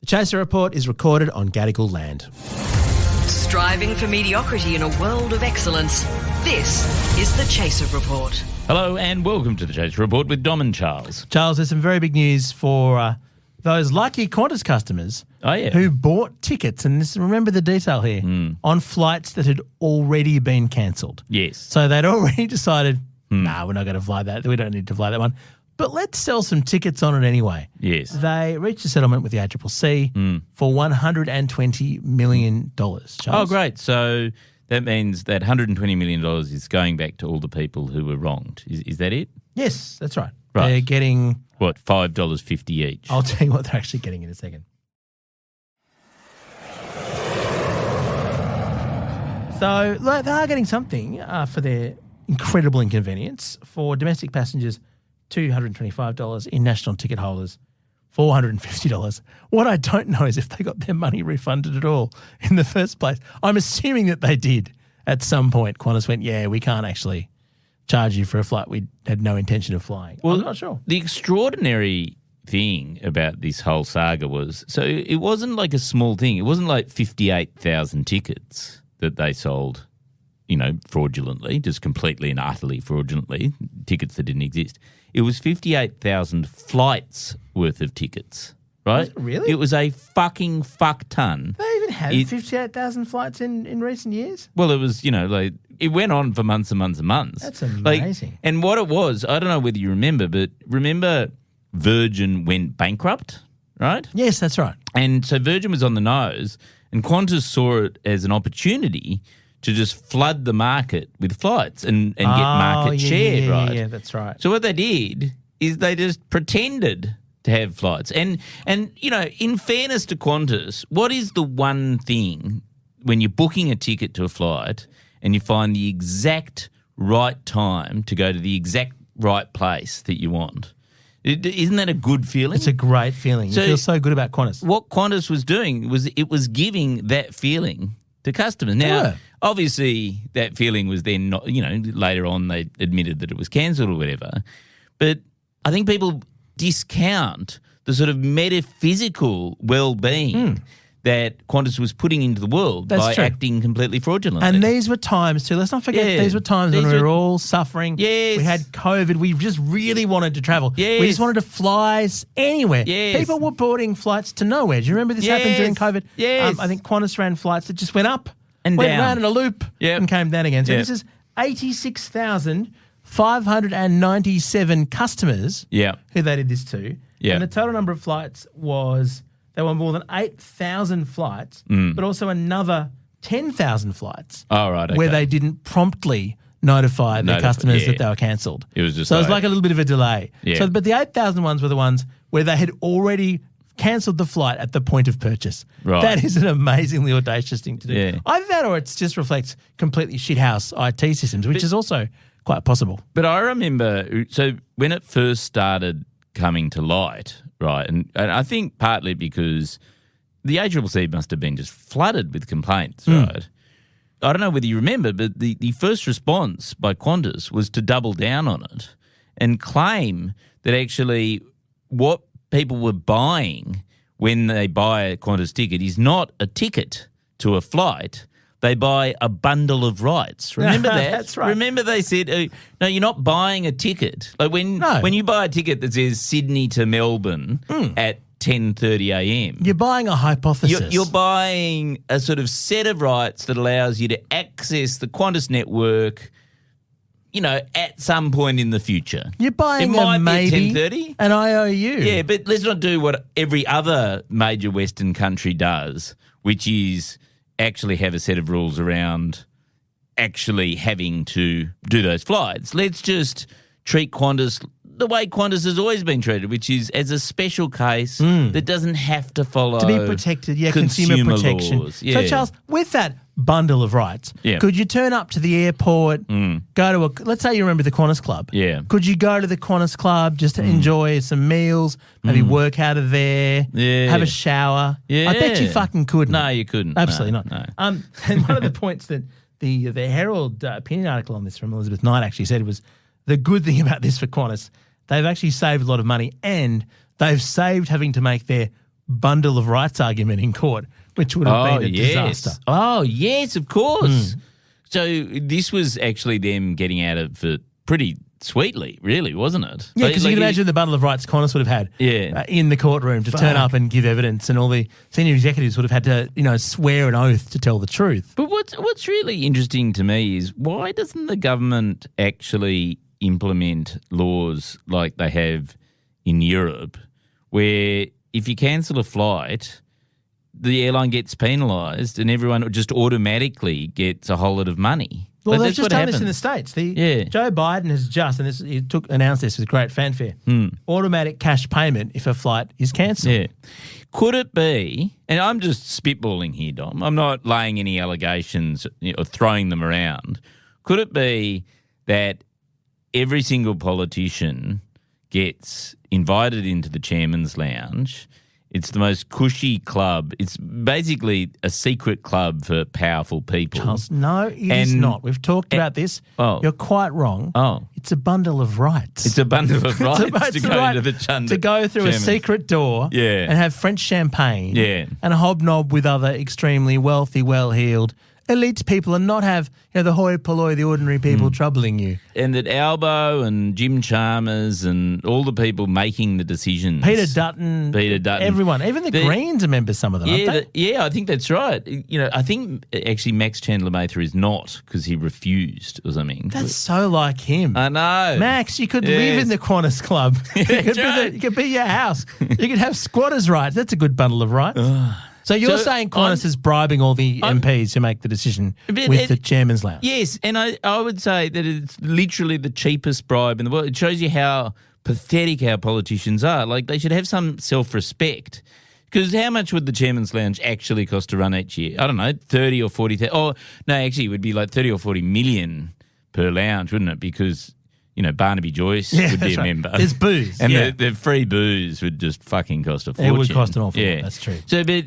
Chaser Report is recorded on Gadigal land. Striving for mediocrity in a world of excellence. This is the Chaser Report. Hello and welcome to the Chaser Report with Dom and Charles. Charles, there's some very big news for those lucky Qantas customers who bought tickets, and remember the detail here, on flights that had already been cancelled. Yes. So they'd already decided, we're not going to fly that. We don't need to fly that one. But let's sell some tickets on it anyway. Yes. They reached a settlement with the ACCC for $120 million. Charles. Oh, great. So that means that $120 million is going back to all the people who were wronged. Is that it? Yes, that's right. Right. They're getting... What, $5.50 each? I'll tell you what they're actually getting in a second. So they are getting something for their incredible inconvenience. For domestic passengers, $225. In national ticket holders, $450. What I don't know is if they got their money refunded at all in the first place. I'm assuming that they did at some point. Qantas went, we can't actually charge you for a flight we had no intention of flying. Well, I'm not sure. The extraordinary thing about this whole saga was, so it wasn't like a small thing. It wasn't like 58,000 tickets that they sold, fraudulently, just completely and utterly fraudulently, tickets that didn't exist. It was 58,000 flights worth of tickets, right? Was it really? It was a fucking fuck ton. They even had 58,000 flights in recent years? Well, it was, it went on for months and months and months. That's amazing. And what it was, I don't know whether you remember, but remember Virgin went bankrupt, right? Yes, that's right. And so Virgin was on the nose, and Qantas saw it as an opportunity to just flood the market with flights and get market share, right? Yeah, that's right. So what they did is they just pretended to have flights. And in fairness to Qantas, what is the one thing when you're booking a ticket to a flight and you find the exact right time to go to the exact right place that you want? Isn't that a good feeling? It's a great feeling. You feel so good about Qantas. What Qantas was doing was it was giving that feeling to customers. Now, obviously, that feeling was then not, later on they admitted that it was cancelled or whatever. But I think people discount the sort of metaphysical well-being that Qantas was putting into the world by acting completely fraudulently. And these were times too. Let's not forget these were times when we were all suffering. Yes. We had COVID. We just really wanted to travel. Yes. We just wanted to fly anywhere. Yes. People were boarding flights to nowhere. Do you remember this happened during COVID? Yes. I think Qantas ran flights that just went up and went down. Round in a loop and came down again. So this is 86,597 customers who they did this to. Yeah. And the total number of flights was... There were more than 8,000 flights, but also another 10,000 flights where they didn't promptly notify their customers that they were cancelled. It was just it was like a little bit of a delay. Yeah. So, but the 8,000 ones were the ones where they had already cancelled the flight at the point of purchase. Right. That is an amazingly audacious thing to do. Yeah. Either that or it just reflects completely shithouse IT systems, which is also quite possible. But I remember, so when it first started coming to light, right, and I think partly because the ACCC must have been just flooded with complaints, right? I don't know whether you remember, but the first response by Qantas was to double down on it and claim that actually what people were buying when they buy a Qantas ticket is not a ticket to a flight. They buy a bundle of rights. Remember that? That's right. Remember they said, no, you're not buying a ticket. Like when you buy a ticket that says Sydney to Melbourne at 10:30 a.m. You're buying a hypothesis. You're buying a sort of set of rights that allows you to access the Qantas network, at some point in the future. You're buying it might maybe be at 10:30. an IOU. Yeah, but let's not do what every other major Western country does, which is actually have a set of rules around actually having to do those flights. Let's just treat Qantas the way Qantas has always been treated, which is as a special case that doesn't have to follow to be protected, consumer protection. Laws. Yeah. So, Charles, with that bundle of rights, could you turn up to the airport, go to let's say you remember the Qantas Club. Yeah. Could you go to the Qantas Club just to enjoy some meals, maybe work out of there, have a shower? Yeah. I bet you fucking couldn't. No, you couldn't. Absolutely No. not. And one of the points that the Herald opinion article on this from Elizabeth Knight actually said was the good thing about this for Qantas, they've actually saved a lot of money and they've saved having to make their bundle of rights argument in court, which would have been a disaster. Oh, yes, of course. So this was actually them getting out of it pretty sweetly, really, wasn't it? Yeah, because you can imagine the bundle of rights Qantas would have had in the courtroom to turn up and give evidence, and all the senior executives would have had to, swear an oath to tell the truth. But what's really interesting to me is why doesn't the government actually implement laws like they have in Europe, where if you cancel a flight, the airline gets penalised and everyone just automatically gets a whole lot of money? Well, they've just done this in the States. Joe Biden has just, and announced this with great fanfare, automatic cash payment if a flight is cancelled. Yeah. Could it be, and I'm just spitballing here, Dom, I'm not laying any allegations or throwing them around, could it be that every single politician gets invited into the chairman's lounge? It's the most cushy club. It's basically a secret club for powerful people. Charles, no, it is not. We've talked about this. Oh. You're quite wrong. Oh. It's a bundle of rights. It's a bundle of rights to go into the to go through a secret door and have French champagne and hobnob with other extremely wealthy, well-heeled elite people and not have the hoi polloi, the ordinary people troubling you. And that Albo and Jim Chalmers and all the people making the decisions. Peter Dutton. Everyone. Even the Greens are members, some of them, aren't they? Yeah, I think that's right. I think actually Max Chandler Mather is not because he refused or something. That's so like him. I know. Max, you could live in the Qantas Club. It could be your house. You could have squatters' rights. That's a good bundle of rights. So you're saying Qantas is bribing all the MPs to make the decision with the chairman's lounge? Yes, and I would say that it's literally the cheapest bribe in the world. It shows you how pathetic our politicians are. Like, they should have some self-respect. Because how much would the chairman's lounge actually cost to run each year? I don't know, 30 or 40. Oh, no, actually it would be like 30 or 40 million per lounge, wouldn't it? Because Barnaby Joyce would be a member. There's booze. And the free booze would just fucking cost a fortune. It would cost an awful lot, that's true. So, but,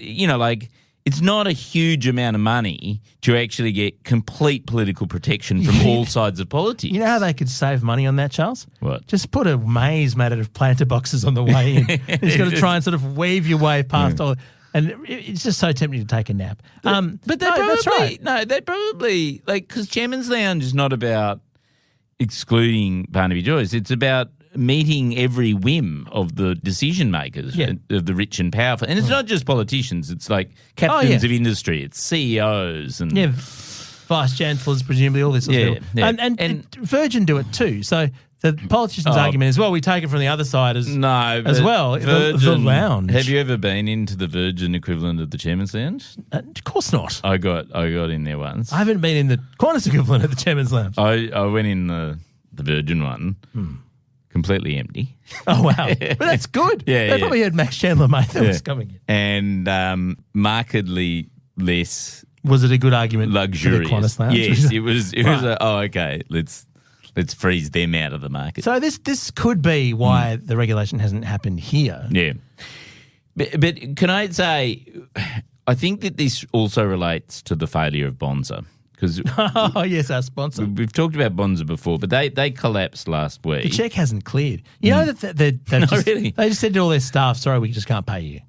it's not a huge amount of money to actually get complete political protection from all sides of politics. You know how they could save money on that, Charles? What? Just put a maze made out of planter boxes on the way in. You've got to try and sort of weave your way past all. And it's just so tempting to take a nap. But that's right. No, they probably, because Chairman's Lounge is not about excluding Barnaby Joyce. It's about meeting every whim of the decision makers, of the rich and powerful. And it's not just politicians. It's like captains of industry. It's CEOs and vice chancellors, presumably, all this sort of stuff. And Virgin do it too. So the politician's argument is, well, we take it from the other side as well. Virgin, the lounge. Have you ever been into the Virgin equivalent of the Chairman's Lounge? Of course not. I got in there once. I haven't been in the Qantas equivalent of the Chairman's Lounge. I went in the Virgin one. Completely empty. Oh, wow. But that's good. They probably heard Max Chandler Mather was coming in. And markedly less... Was it a good argument luxurious. For the Qantas Lounge? Yes, it was okay, let's freeze them out of the market. So this could be why the regulation hasn't happened here. Yeah. But can I say, I think that this also relates to the failure of Bonza. Oh, yes, our sponsor. We've talked about Bonza before, but they collapsed last week. The cheque hasn't cleared. You know that really? They just said to all their staff, sorry, we just can't pay you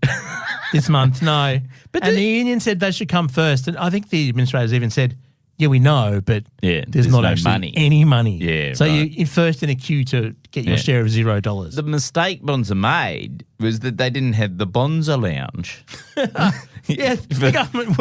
this month. No. And the union said they should come first. And I think the administrators even said, yeah, we know, but there's not actually any money. Yeah, so you're first in a queue to get your share of $0. The mistake Bonza made was that they didn't have the Bonza lounge. The government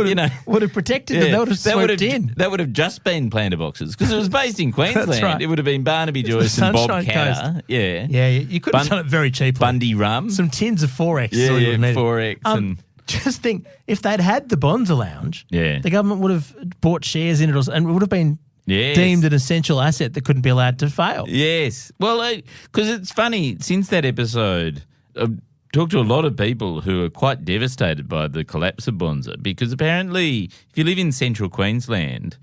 would have protected them. They would have swooped in. That would have just been planter boxes because it was based in Queensland. That's right. It would have been Barnaby Joyce and Bob Catter. Yeah. You could have done it very cheaply. Bundy rum. Some tins of 4X. Yeah, 4X. And just think, if they'd had the Bonza lounge, the government would have bought shares in it and it would have been deemed an essential asset that couldn't be allowed to fail. Yes. Well, because it's funny, since that episode, I've talked to a lot of people who are quite devastated by the collapse of Bonza because apparently if you live in central Queensland,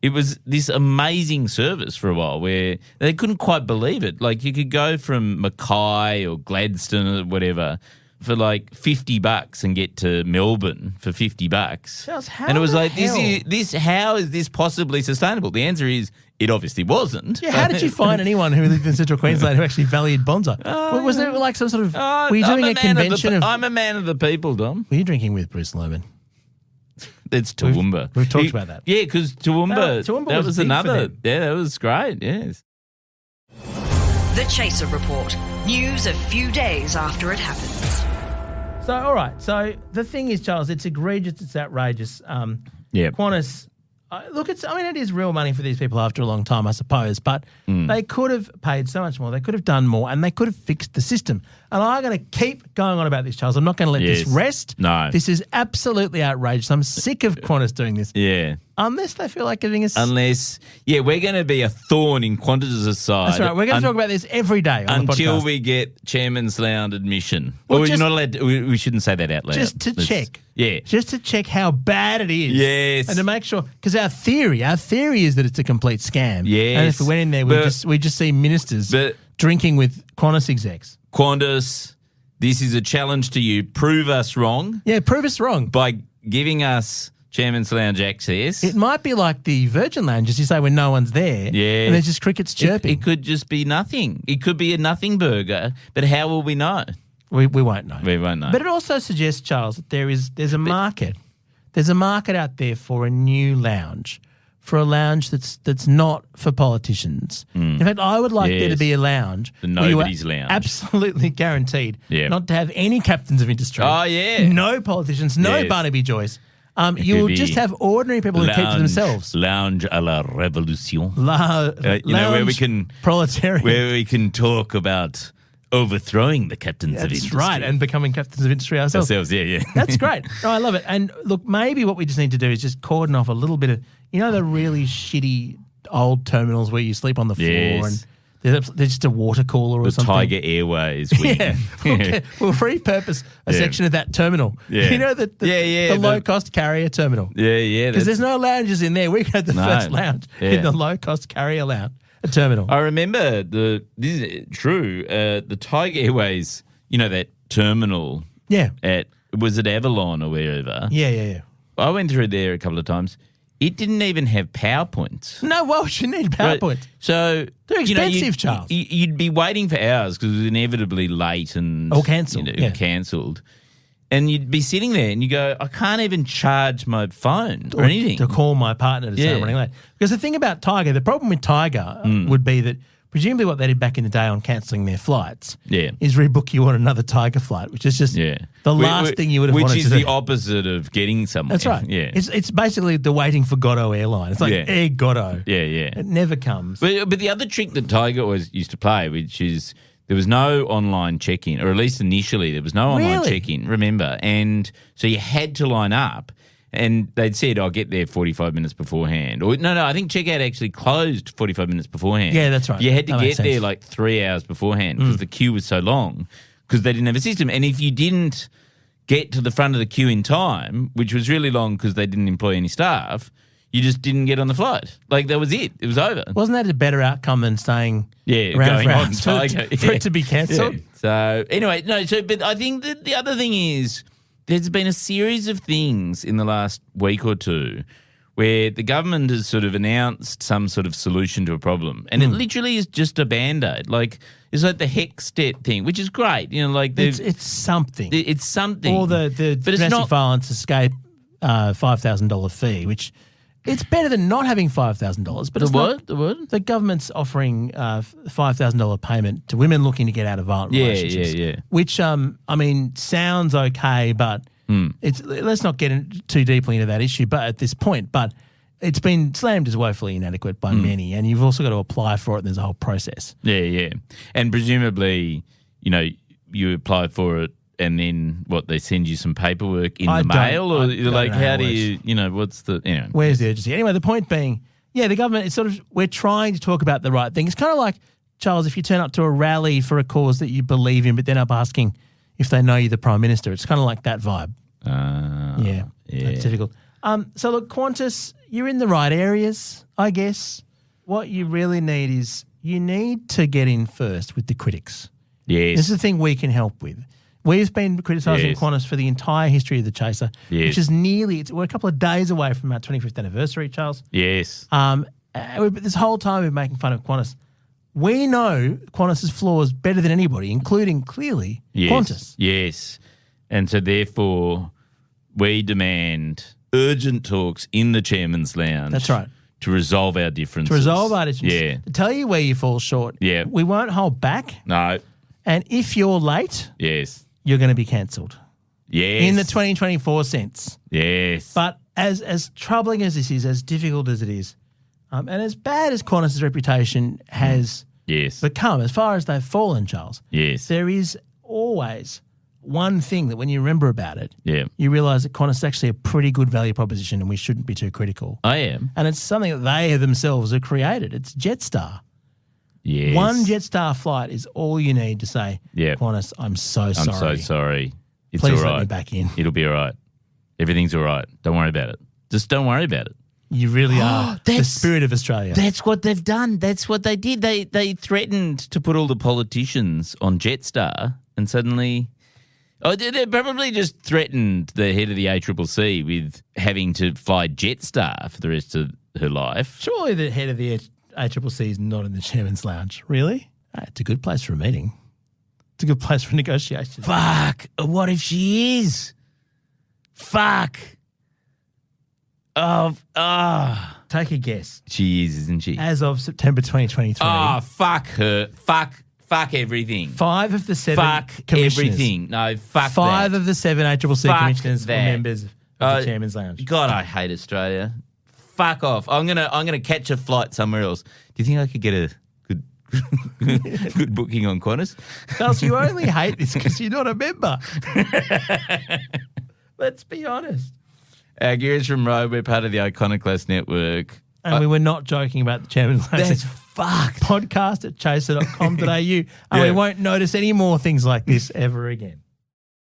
it was this amazing service for a while where they couldn't quite believe it. Like you could go from Mackay or Gladstone or whatever for like $50 and get to Melbourne for $50. Charles, and it was like, how is this possibly sustainable? The answer is it obviously wasn't. Yeah, how did you find anyone who lived in Central Queensland who actually valued Bonza? Was there like some sort of... were you doing a convention of... I'm a man of the people, Dom. Were you drinking with Bruce Lohman? It's Toowoomba. We've talked about that. Yeah, because Toowoomba, Toowoomba that was big for another... them. Yeah, that was great, yes. The Chaser Report. News a few days after it happens. So, all right. So the thing is, Charles, it's egregious. It's outrageous. Yeah. Qantas... look, it is real money for these people after a long time, I suppose, but they could have paid so much more. They could have done more, and they could have fixed the system. And I'm going to keep going on about this, Charles. I'm not going to let this rest. No. This is absolutely outrageous. I'm sick of Qantas doing this. Yeah. Unless they feel like giving us... we're going to be a thorn in Qantas' side. That's right. We're going to talk about this every day on the until podcast. we get Chairman's Lounge admission. Well, you're not allowed. We shouldn't say that out loud. Just to check. Yeah. Just to check how bad it is. Yes. And to make sure, because our theory is that it's a complete scam. Yes. And if we went in there, we just see ministers drinking with Qantas execs. Qantas, this is a challenge to you. Prove us wrong. Yeah, prove us wrong. By giving us Chairman's Lounge access. It might be like the Virgin Lounge, as you say, when no one's there. Yeah. And there's just crickets chirping. It could just be nothing. It could be a nothing burger, but how will we know? We won't know. We won't know. But it also suggests, Charles, that there's a market. There's a market out there for a new lounge, for a lounge that's not for politicians. In fact, I would like there to be a lounge. The where you are nobody's lounge. Absolutely guaranteed not to have any captains of industry. Oh, yeah. No politicians, no Barnaby Joyce. You'll just have ordinary people who keep to themselves. Lounge à la révolution. Where we can proletarian. Where we can talk about overthrowing the captains of industry. That's right, and becoming captains of industry ourselves. Yeah. That's great. No, I love it. And look, maybe what we just need to do is just cordon off a little bit of, the really shitty old terminals where you sleep on the floor and there's just a water cooler or something. Tiger Airways wing. Yeah. We'll repurpose a section of that terminal. Yeah. The low-cost carrier terminal. Yeah. Because there's no lounges in there. We had the first lounge in the low-cost carrier lounge. A terminal. I remember this is true. The Tiger Airways, that terminal. Yeah. Was it Avalon or wherever? Yeah. I went through there a couple of times. It didn't even have PowerPoints. No, why would you need PowerPoint? Right. So they're expensive, Charles. You'd be waiting for hours because it was inevitably late and cancelled. Cancelled. And you'd be sitting there and you go, I can't even charge my phone or anything. To call my partner to say I'm running late. Because the thing about Tiger, the problem with Tiger would be that presumably what they did back in the day on cancelling their flights is rebook you on another Tiger flight, which is just the last thing you would have wanted to do. Which is the opposite of getting somewhere. That's right. Yeah. It's basically the waiting for Godot airline. It's like Air Godot. Yeah. It never comes. But the other trick that Tiger always used to play, which is there was no online check-in, or at least initially there was no online check-in, remember? And so you had to line up. And they'd said, I'll get there 45 minutes beforehand. Or no, I think checkout actually closed 45 minutes beforehand. Yeah, that's right. You had to That get makes sense. there like 3 hours beforehand because the queue was so long because they didn't have a system. And if you didn't get to the front of the queue in time, which was really long because they didn't employ any staff, you just didn't get on the flight. Like, that was it. It was over. Wasn't that a better outcome than staying around going for on hours Tiger. for it to be cancelled? Yeah. So, anyway, but I think that the other thing is there's been a series of things in the last week or two where the government has sort of announced some sort of solution to a problem. And it literally is just a Band-Aid. Like, it's like the HEX debt thing, which is great. It's something. It's something. Or the but it's domestic not violence escape $5,000 fee, which it's better than not having $5,000. But The what? The government's offering $5,000 payment to women looking to get out of violent relationships. Yeah. Which sounds okay, but let's not get too deeply into that issue. But at this point, it's been slammed as woefully inadequate by many, and you've also got to apply for it. And there's a whole process. Yeah, and presumably, you apply for it. And then they send you some paperwork in the mail, or like how do you, what's the where's the urgency? Anyway, the point being, the government is we're trying to talk about the right thing. It's kind of like, Charles, if you turn up to a rally for a cause that you believe in, but then up asking if they know you're the Prime Minister. It's kind of like that vibe. Yeah, that's difficult. So look, Qantas, you're in the right areas, I guess. What you really need is you need to get in first with the critics. Yes. This is the thing we can help with. We've been criticising Qantas for the entire history of the Chaser, which is we're a couple of days away from our 25th anniversary, Charles. Yes. This whole time we're making fun of Qantas. We know Qantas's flaws better than anybody, including clearly Qantas. Yes. And so therefore we demand urgent talks in the chairman's lounge. That's right. To resolve our differences. To resolve our differences. Yeah. To tell you where you fall short. Yeah. We won't hold back. No. And if you're late, Yes. you're going to be cancelled. Yes. In the 2024 sense. Yes. But as troubling as this is, as difficult as it is, and as bad as Qantas's reputation has become, as far as they've fallen, Charles, there is always one thing that when you remember about it, you realise that Qantas is actually a pretty good value proposition and we shouldn't be too critical. I am. And it's something that they themselves have created. It's Jetstar. Yes. One Jetstar flight is all you need to say, Qantas, I'm so sorry. I'm so sorry. It's Please all right. let me back in. It'll be all right. Everything's all right. Don't worry about it. Just don't worry about it. You really are the spirit of Australia. That's what they've done. That's what they did. They threatened to put all the politicians on Jetstar and suddenly... Oh, they probably just threatened the head of the ACCC with having to fly Jetstar for the rest of her life. Surely the head of the ACCC is not in the chairman's lounge. Really? It's a good place for a meeting. It's a good place for negotiations. Fuck. What if she is? Fuck. Take a guess. She is, isn't she? As of September 2023. Oh, fuck her. Fuck everything. 5 of the 7 fuck commissioners. Everything. No, fuck 5 that. of the 7 ACCC Fuck commissioners that. were members of the chairman's lounge. God, I hate Australia. Fuck off. I'm gonna catch a flight somewhere else. Do you think I could get a good good booking on Qantas? Charles, you only hate this because you're not a member. Let's be honest. Gears from Road, we're part of the Iconoclast Network. And we were not joking about the chairman's lounge. That's fucked. Podcast at chaser.com.au. And we won't notice any more things like this ever again.